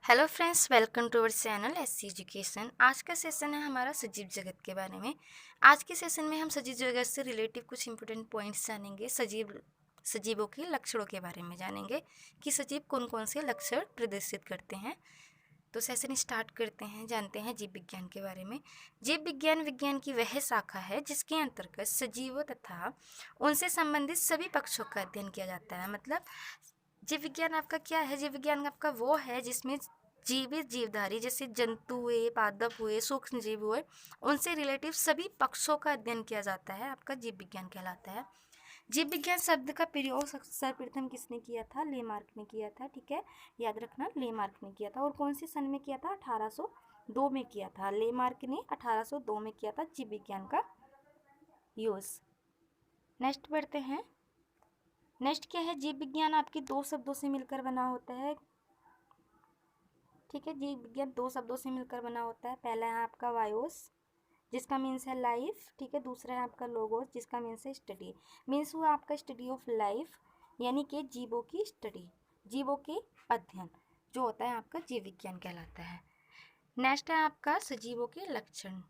Hello friends, welcome to our channel SC education. आज का session है हमारा सजीव जगत के बारे में। आज के सेशन में हम सजीव जगत से रिलेटिव कुछ इंपॉर्टेंट पॉइंट्स जानेंगे। सजीवों के लक्षणों के बारे में जानेंगे कि सजीव कौन कौन से लक्षण प्रदर्शित करते हैं। तो सेशन स्टार्ट करते हैं, जानते हैं जीव विज्ञान के बारे में। जीव विज्ञान विज्ञान की वह शाखा है जिसके अंतर्गत सजीवों तथा उनसे संबंधित सभी पक्षों का अध्ययन किया जाता है। मतलब जीव विज्ञान आपका क्या है? जीव विज्ञान आपका वो है जिसमें जीवित जीवधारी जैसे जंतु हुए, पादप हुए, सूक्ष्म जीव हुए, उनसे रिलेटिव सभी पक्षों का अध्ययन किया जाता है, आपका जीव विज्ञान कहलाता है। जीव विज्ञान शब्द का प्रयोग सर्वप्रथम किसने किया था? लेमार्क ने किया था। ठीक है, याद रखना, लेमार्क ने किया था। और कौन से सन में किया था? 1802 में किया था। लेमार्क ने 1802 में किया था जीव विज्ञान का यूज। नेक्स्ट बढ़ते हैं। नेक्स्ट क्या है? जीव विज्ञान आपके दो शब्दों से मिलकर बना होता है। ठीक है, जीव विज्ञान दो शब्दों से मिलकर बना होता है। पहला है आपका वायोस, जिसका मीन्स है लाइफ। ठीक है, दूसरा है आपका लोगोस, जिसका मीन्स है स्टडी। मीन्स हुआ आपका स्टडी ऑफ लाइफ, यानी कि जीवों की स्टडी, जीवों के अध्ययन, जो होता है आपका जीव विज्ञान कहलाता है। नेक्स्ट है आपका सजीवों के लक्षण।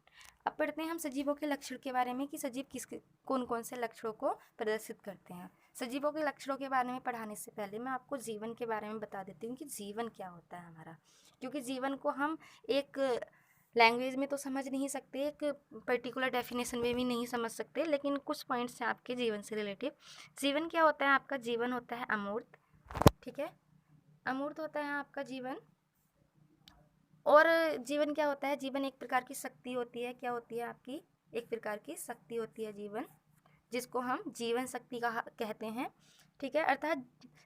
अब पढ़ते हैं हम सजीवों के लक्षण के बारे में कि सजीव कौन कौन से लक्षणों को प्रदर्शित करते हैं। सजीवों के लक्षणों के बारे में पढ़ाने से पहले मैं आपको जीवन के बारे में बता देती हूँ कि जीवन क्या होता है हमारा। क्योंकि जीवन को हम एक लैंग्वेज में तो समझ नहीं सकते, एक पर्टिकुलर डेफिनेशन में भी नहीं समझ सकते, लेकिन कुछ पॉइंट्स हैं आपके जीवन से रिलेटिव। जीवन क्या होता है आपका? जीवन होता है अमूर्त। ठीक है, अमूर्त होता है आपका जीवन। और जीवन क्या होता है? जीवन एक प्रकार की शक्ति होती है। क्या होती है आपकी? एक प्रकार की शक्ति होती है जीवन, जिसको हम जीवन शक्ति कहते हैं। ठीक है, अर्थात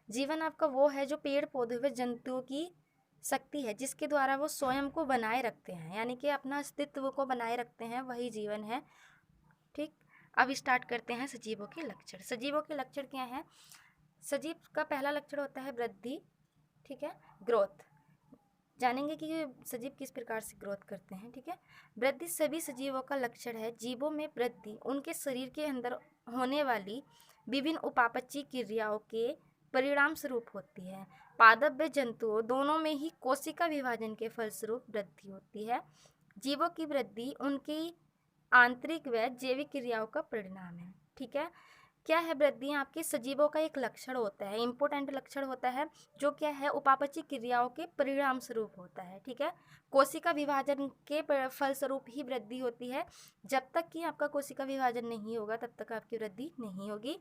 जीवन आपका वो है जो पेड़ पौधे व जंतुओं की शक्ति है, जिसके द्वारा वो स्वयं को बनाए रखते हैं, यानी कि अपना अस्तित्व को बनाए रखते हैं, वही जीवन है। ठीक, अब स्टार्ट करते हैं सजीवों के लक्षण। सजीवों के लक्षण क्या है? सजीव का पहला लक्षण होता है वृद्धि। ठीक है, ग्रोथ। जानेंगे कि सजीव किस प्रकार से ग्रोथ करते हैं। ठीक है, वृद्धि सभी सजीवों का लक्षण है। जीवों में वृद्धि उनके शरीर के अंदर होने वाली विभिन्न उपापचयी क्रियाओं के परिणाम स्वरूप होती है। पादप व जंतुओं दोनों में ही कोशिका विभाजन के फलस्वरूप वृद्धि होती है। जीवों की वृद्धि उनकी आंतरिक व जैविक क्रियाओं का परिणाम है। ठीक है, क्या है? वृद्धि आपके सजीवों का एक लक्षण होता है, इंपॉर्टेंट लक्षण होता है, जो क्या है? उपापचयी क्रियाओं के परिणाम स्वरूप होता है। ठीक है, कोशिका विभाजन के फलस्वरूप ही वृद्धि होती है। जब तक कि आपका कोशिका विभाजन नहीं होगा तब तक आपकी वृद्धि नहीं होगी।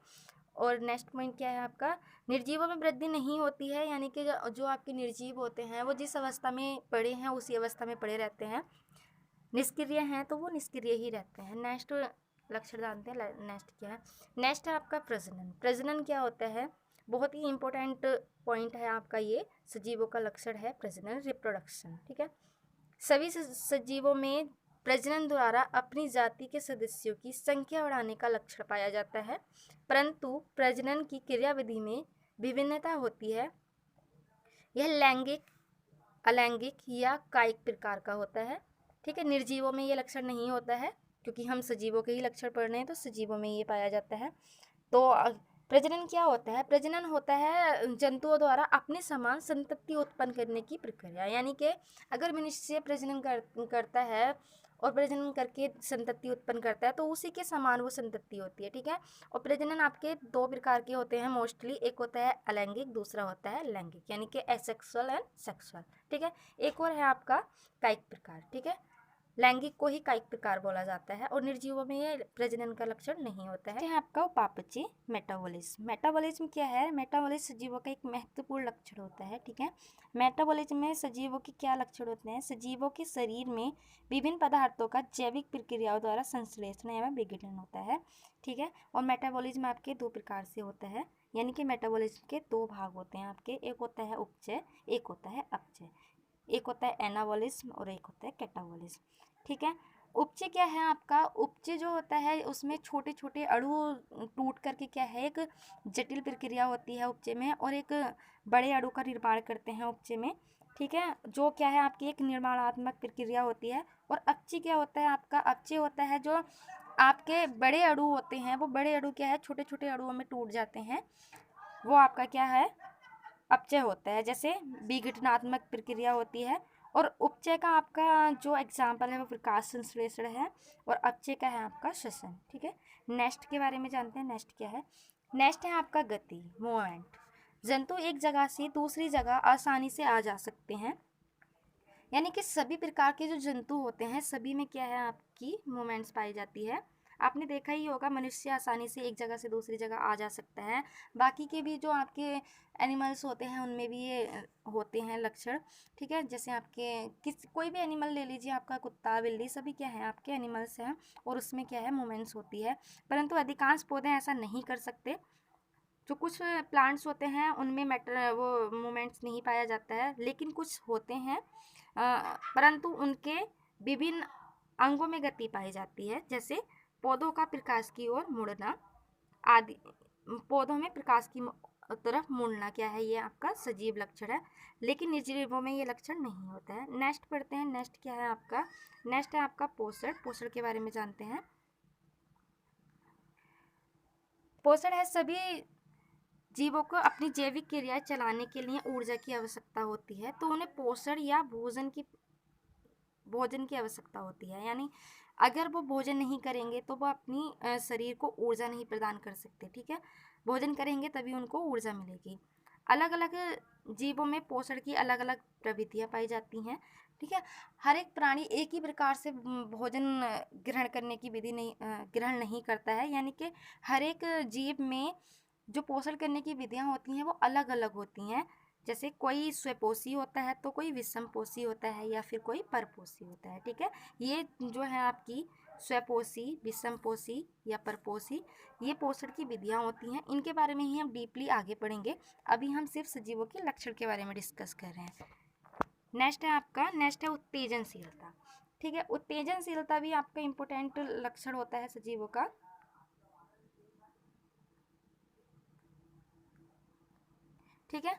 और नेक्स्ट पॉइंट क्या है आपका? निर्जीवों में वृद्धि नहीं होती है, यानी कि जो आपके निर्जीव होते हैं वो जिस अवस्था में पड़े हैं उसी अवस्था में पड़े रहते हैं। निष्क्रिय हैं तो वो निष्क्रिय ही रहते हैं। नेक्स्ट लक्षण जानते हैं। नेक्स्ट क्या है? नेक्स्ट है आपका प्रजनन। प्रजनन क्या होता है? बहुत ही इंपॉर्टेंट पॉइंट है आपका, ये सजीवों का लक्षण है प्रजनन, रिप्रोडक्शन। ठीक है, सभी सजीवों में प्रजनन द्वारा अपनी जाति के सदस्यों की संख्या बढ़ाने का लक्षण पाया जाता है, परंतु प्रजनन की क्रियाविधि में विभिन्नता होती है। यह लैंगिक, अलैंगिक या कायिक प्रकार का होता है। ठीक है, निर्जीवों में ये लक्षण नहीं होता है, क्योंकि हम सजीवों के ही लक्षण पढ़ रहे हैं, तो सजीवों में ये पाया जाता है। तो प्रजनन क्या होता है? प्रजनन होता है जंतुओं द्वारा अपने समान संतति उत्पन्न करने की प्रक्रिया, यानी कि अगर मनुष्य प्रजनन करता है और प्रजनन करके संतति उत्पन्न करता है तो उसी के समान वो संतति होती है। ठीक है, और प्रजनन आपके दो प्रकार के होते हैं मोस्टली, एक होता है अलैंगिक, दूसरा होता है लैंगिक, यानी कि एसेक्सुअल एंड सेक्सुअल। ठीक है, एक और है आपका कायिक प्रकार। ठीक है, लैंगिक को ही कायिक प्रकार बोला जाता है, और निर्जीवों में ये प्रजनन का लक्षण नहीं होता है। आपका उपापचय मेटाबॉलिज्म। मेटाबॉलिज्म क्या है? मेटाबॉलिज्म सजीवों का एक महत्वपूर्ण लक्षण होता है। ठीक है, मेटाबॉलिज्म में सजीवों के क्या लक्षण होते हैं? सजीवों के शरीर में विभिन्न पदार्थों का जैविक प्रक्रियाओं द्वारा संश्लेषण एवं विघटन होता है। ठीक है, और मेटाबॉलिज्म आपके दो प्रकार से होता है, यानी कि मेटाबॉलिज्म के दो भाग होते हैं आपके, एक होता है उपचय, एक होता है अपचय। एक होता है एनाबॉलिज्म और एक होता है कैटाबॉलिज्म। ठीक है, उपचय क्या है आपका? उपचय जो होता है उसमें छोटे छोटे अणु टूट करके क्या है, एक जटिल प्रक्रिया होती है उपचय में, और एक बड़े अणु का निर्माण करते हैं उपचय में। ठीक है, जो क्या है आपकी एक निर्माणात्मक प्रक्रिया होती है। और अपचय क्या होता है आपका? अपचय होता है जो आपके बड़े अणु होते हैं, वो बड़े अणु क्या है, छोटे छोटे अणुओं में टूट जाते हैं, वो आपका क्या है? अपचय होता है, जैसे विघटनात्मक प्रक्रिया होती है। और उपचय का आपका जो एग्जाम्पल है वो प्रकाश संश्लेषण है, और अपचय का है आपका श्वसन। ठीक है, नेस्ट के बारे में जानते हैं। नेस्ट क्या है? नेस्ट है आपका गति, मूवमेंट। जंतु एक जगह से दूसरी जगह आसानी से आ जा सकते हैं, यानी कि सभी प्रकार के जो जंतु होते हैं सभी में क्या है आपकी मूवमेंट्स पाई जाती है। आपने देखा ही होगा मनुष्य आसानी से एक जगह से दूसरी जगह आ जा सकता है। बाकी के भी जो आपके एनिमल्स होते हैं उनमें भी ये होते हैं लक्षण। ठीक है, जैसे आपके कोई भी एनिमल ले लीजिए, आपका कुत्ता बिल्ली सभी क्या है आपके एनिमल्स हैं, और उसमें क्या है मूवमेंट्स होती है। परंतु अधिकांश पौधे ऐसा नहीं कर सकते। जो कुछ प्लांट्स होते हैं उनमें वो मूवमेंट्स नहीं पाया जाता है, लेकिन कुछ होते हैं परंतु उनके विभिन्न अंगों में गति पाई जाती है। जैसे पौधों का प्रकाश की ओर मुड़ना आदि। पौधों में प्रकाश की तरफ मुड़ना क्या है, ये आपका सजीव लक्षण है, लेकिन निर्जीवों में ये लक्षण नहीं होता है। नेस्ट पढ़ते हैं। नेस्ट क्या है आपका? नेस्ट है आपका पोषण। पोषण के बारे में जानते हैं। पोषण है सभी जीवों को अपनी जैविक क्रियाएं चलाने के लिए ऊर्जा की आवश्यकता होती है, तो उन्हें पोषण या भोजन की आवश्यकता होती है। यानी अगर वो भोजन नहीं करेंगे तो वो अपनी शरीर को ऊर्जा नहीं प्रदान कर सकते। ठीक है, भोजन करेंगे तभी उनको ऊर्जा मिलेगी। अलग अलग जीवों में पोषण की अलग अलग प्रवृत्तियां पाई जाती हैं। ठीक है, हर एक प्राणी एक ही प्रकार से भोजन ग्रहण करने की विधि नहीं ग्रहण नहीं करता है, यानी कि हर एक जीव में जो पोषण करने की विधियां होती हैं वो अलग अलग होती हैं। जैसे कोई स्वपोषी होता है तो कोई विषमपोषी होता है, या फिर कोई परपोषी होता है। ठीक है, ये जो है आपकी स्वपोषी, विषमपोषी या परपोषी, ये पोषण की विधियां होती हैं। इनके बारे में ही हम डीपली आगे पढ़ेंगे। अभी हम सिर्फ सजीवों के लक्षण के बारे में डिस्कस कर रहे हैं। नेक्स्ट है उत्तेजनशीलता। ठीक है, उत्तेजनशीलता भी आपका इम्पोर्टेंट लक्षण होता है सजीवों का। ठीक है,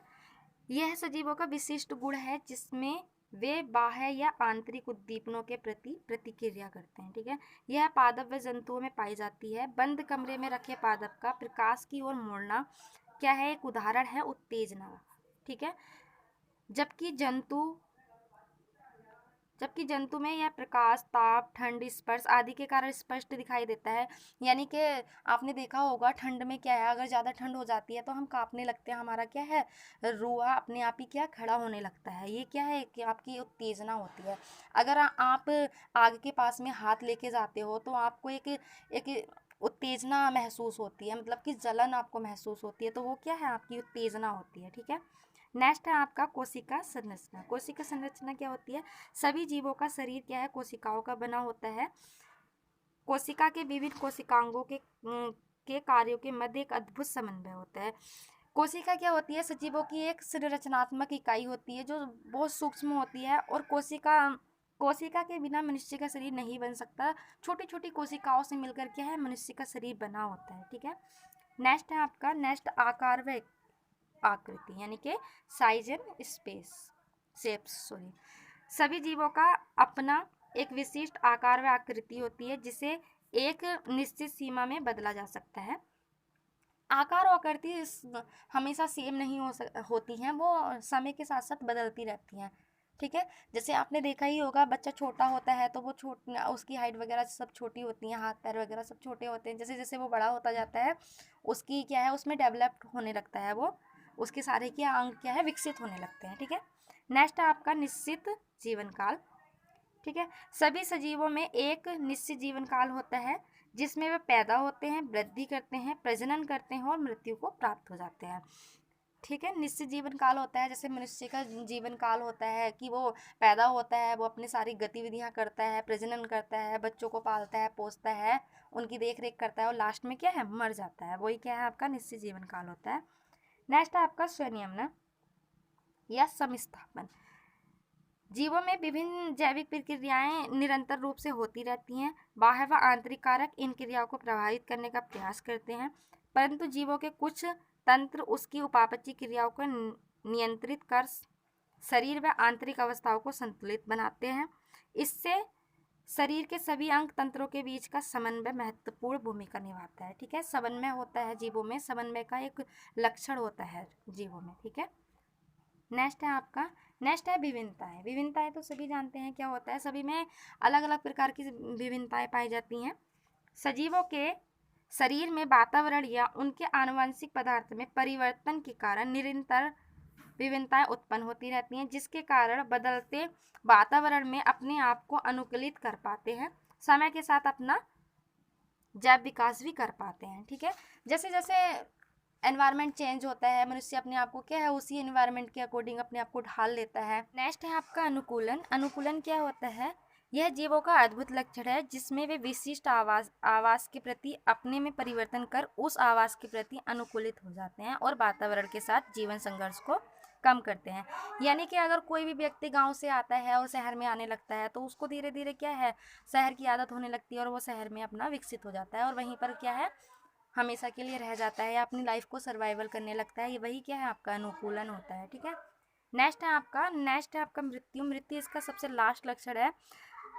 यह सजीवों का विशिष्ट गुण है जिसमें वे बाह्य या आंतरिक उद्दीपनों के प्रति प्रतिक्रिया करते हैं। ठीक है, यह पादप व जंतुओं में पाई जाती है। बंद कमरे में रखे पादप का प्रकाश की ओर मुड़ना क्या है? एक उदाहरण है उत्तेजना। ठीक है, जबकि जंतु में यह प्रकाश, ताप, ठंड, स्पर्श आदि के कारण स्पष्ट दिखाई देता है। यानी कि आपने देखा होगा ठंड में क्या है, अगर ज़्यादा ठंड हो जाती है तो हम कांपने लगते हैं, हमारा क्या है रुआ अपने आप ही क्या खड़ा होने लगता है। ये क्या है कि आपकी उत्तेजना होती है। अगर आप आग के पास में हाथ लेके जाते हो तो आपको एक उत्तेजना महसूस होती है, मतलब कि जलन आपको महसूस होती है, तो वो क्या है आपकी उत्तेजना होती है। ठीक है, नेक्स्ट है आपका कोशिका संरचना। कोशिका संरचना क्या होती है? सभी जीवों का शरीर क्या है? कोशिकाओं का बना होता है। कोशिका के विविध कोशिकांगों के कार्यों के मध्य एक अद्भुत समन्वय होता है। कोशिका क्या होती है? सजीवों की एक संरचनात्मक इकाई होती है जो बहुत सूक्ष्म होती है, और कोशिका के बिना मनुष्य का शरीर नहीं बन सकता। छोटी छोटी कोशिकाओं से मिलकर क्या है मनुष्य का शरीर बना होता है। ठीक है, नेक्स्ट है आपका आकार व आकृति, यानी कि साइज एंड शेप्स। सभी जीवों का अपना एक विशिष्ट आकार व आकृति होती है जिसे एक निश्चित सीमा में बदला जा सकता है। आकार और आकृति हमेशा सेम नहीं होती हैं, वो समय के साथ साथ बदलती रहती हैं। ठीक है, जैसे आपने देखा ही होगा बच्चा छोटा होता है तो वो उसकी हाइट वगैरह सब छोटी होती हैं, हाथ पैर वगैरह सब छोटे होते हैं। जैसे जैसे वो बड़ा होता जाता है उसकी क्या है उसमें डेवलप्ड होने लगता है, वो उसके सारे क्या अंग क्या है विकसित होने लगते हैं। ठीक है, नेक्स्ट है आपका निश्चित जीवन काल। ठीक है, सभी सजीवों में एक निश्चित जीवन काल होता है जिसमें वे पैदा होते हैं, वृद्धि करते हैं, प्रजनन करते हैं और मृत्यु को प्राप्त हो जाते हैं। ठीक है, निश्चित जीवन काल होता है, जैसे मनुष्य का जीवन काल होता है कि वो पैदा होता है, वो अपनी सारी गतिविधियां करता है, प्रजनन करता है, बच्चों को पालता है, पोसता है, उनकी देख रेख करता है, और लास्ट में क्या है मर जाता है। वही क्या है आपका निश्चित जीवन काल होता है। नेक्स्ट है आपका स्वनियमन या समस्थापन। जीवों में विभिन्न जैविक प्रक्रियाएं निरंतर रूप से होती रहती हैं। बाह्य व आंतरिक कारक इन क्रियाओं को प्रभावित करने का प्रयास करते हैं, परंतु जीवों के कुछ तंत्र उसकी उपापचय क्रियाओं को नियंत्रित कर शरीर व आंतरिक अवस्थाओं को संतुलित बनाते हैं। इससे शरीर के सभी अंग तंत्रों के बीच का समन्वय महत्वपूर्ण भूमिका निभाता है। ठीक है, समन्वय होता है जीवों में, समन्वय का एक लक्षण होता है जीवों में। ठीक है, नेक्स्ट है विभिन्नताएं। विभिन्नताएं तो सभी जानते हैं क्या होता है, सभी में अलग अलग प्रकार की विभिन्नताएं पाई जाती हैं। सजीवों के शरीर में वातावरण या उनके आनुवंशिक पदार्थ में परिवर्तन के कारण निरंतर विभिन्नताएं उत्पन्न होती रहती हैं, जिसके कारण बदलते वातावरण में अपने आप को अनुकूलित कर पाते हैं, समय के साथ अपना जैव विकास भी कर पाते हैं। ठीक है, जैसे जैसे एनवायरनमेंट चेंज होता है, मनुष्य अपने आप को क्या है उसी एनवायरनमेंट के अकॉर्डिंग अपने आप को ढाल लेता है। नेक्स्ट है आपका अनुकूलन। अनुकूलन क्या होता है, यह जीवों का अद्भुत लक्षण है जिसमें वे विशिष्ट आवास के प्रति अपने में परिवर्तन कर उस आवास के प्रति अनुकूलित हो जाते हैं और वातावरण के साथ जीवन संघर्ष को कम करते हैं। यानी कि अगर कोई भी व्यक्ति गांव से आता है और शहर में आने लगता है तो उसको धीरे धीरे क्या है शहर की आदत होने लगती है और वो शहर में अपना विकसित हो जाता है और वहीं पर क्या है हमेशा के लिए रह जाता है या अपनी लाइफ को सर्वाइवल करने लगता है। ये वही क्या है आपका अनुकूलन होता है। ठीक है, नेक्स्ट है आपका मृत्यु। मृत्यु इसका सबसे लास्ट लक्षण है।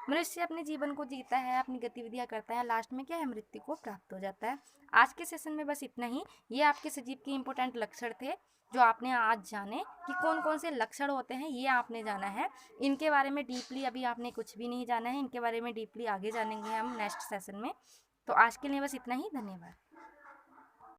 मनुष्य अपने जीवन को जीता है, अपनी गतिविधियां करता है, लास्ट में क्या है मृत्यु को प्राप्त हो जाता है। आज के सेशन में बस इतना ही। ये आपके सजीव के इंपॉर्टेंट लक्षण थे जो आपने आज जाने कि कौन कौन से लक्षण होते हैं, ये आपने जाना है। इनके बारे में डीपली अभी आपने कुछ भी नहीं जाना है, इनके बारे में डीपली आगे जानेंगे हम नेक्स्ट सेशन में। तो आज के लिए बस इतना ही, धन्यवाद।